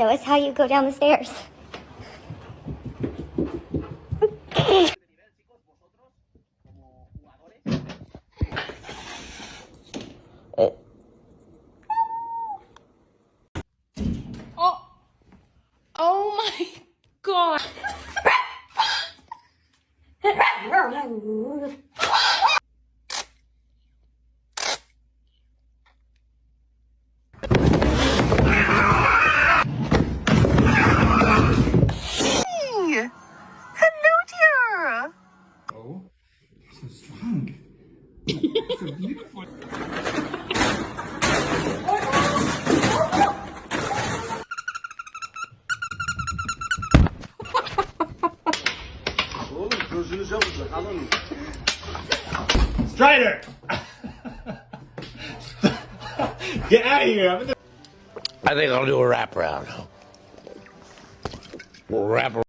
show us how you go down the stairs. Oh my god. Hello, dear. Oh, so strong. So beautiful. Strider! Get out of here! I think I'll do a wraparound. We'll wrap around.